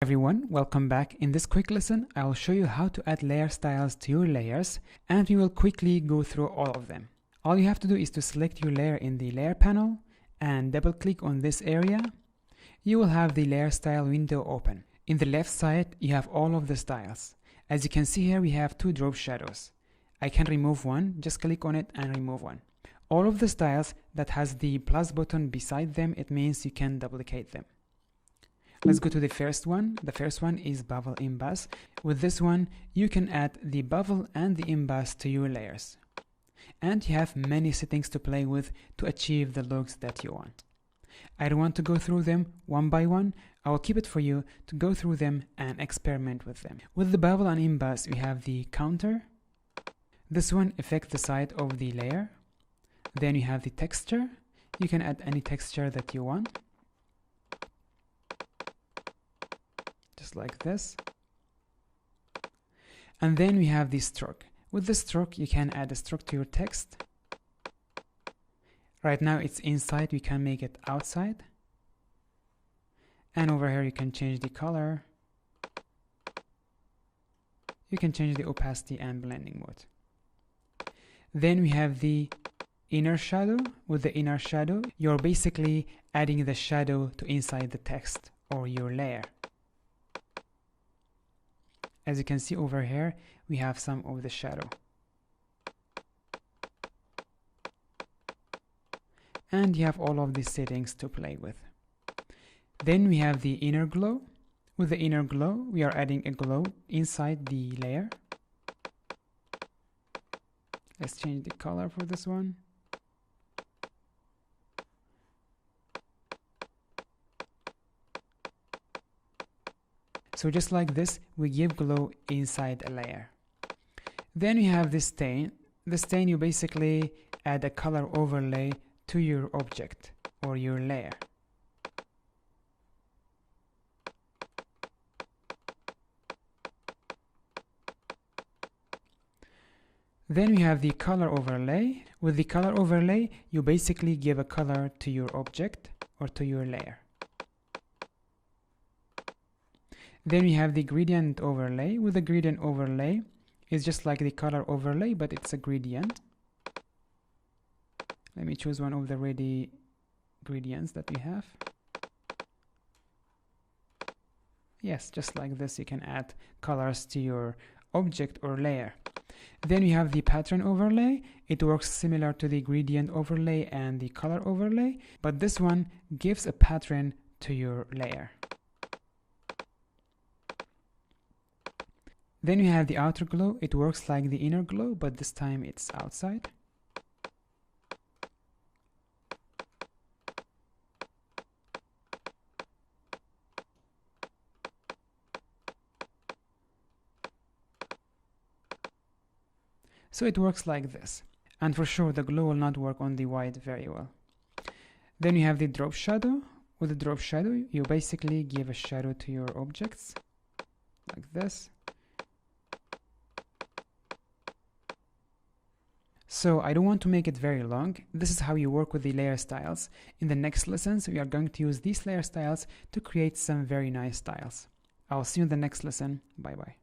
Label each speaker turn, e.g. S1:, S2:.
S1: Everyone, welcome back. In this quick lesson, I will show you how to add layer styles to your layers, and we will quickly go through all of them. All you have to do is to select your layer in the layer panel and double click on this area. You will have the layer style window open. In the left side, you have all of the styles. As you can see here, we have two drop shadows. I can remove one, just click on it and remove one. All of the styles that has the plus button beside them, it means you can duplicate them. Let's go to the first one. The first one is bevel emboss. With this one, you can add the bevel and the emboss to your layers. And you have many settings to play with to achieve the looks that you want. I don't want to go through them one by one. I will keep it for you to go through them and experiment with them. With the bevel and emboss, we have the counter. This one affects the side of the layer. Then you have the texture. You can add any texture that you want. Just like this. And then we have the stroke. With the stroke, you can add a stroke to your text. Right now it's inside, we can make it outside. And over here you can change the color. You can change the opacity and blending mode. Then we have the inner shadow. With the inner shadow, you're basically adding the shadow to inside the text or your layer. As you can see over here, we have some of the shadow. And you have all of these settings to play with. Then we have the inner glow. With the inner glow, we are adding a glow inside the layer. Let's change the color for this one. So just like this, we give glow inside a layer. Then we have the stain. The stain, you basically add a color overlay to your object or your layer. Then we have the color overlay. With the color overlay, you basically give a color to your object or to your layer. Then we have the gradient overlay. With the gradient overlay, it's just like the color overlay, but it's a gradient. Let me choose one of the ready gradients that we have. Yes, just like this, you can add colors to your object or layer. Then we have the pattern overlay. It works similar to the gradient overlay and the color overlay, but this one gives a pattern to your layer. Then we have the outer glow. It works like the inner glow, but this time it's outside. So it works like this. And for sure, the glow will not work on the white very well. Then you have the drop shadow. With the drop shadow, you basically give a shadow to your objects, like this. So I don't want to make it very long. This is how you work with the layer styles. In the next lessons, we are going to use these layer styles to create some very nice styles. I'll see you in the next lesson. Bye bye.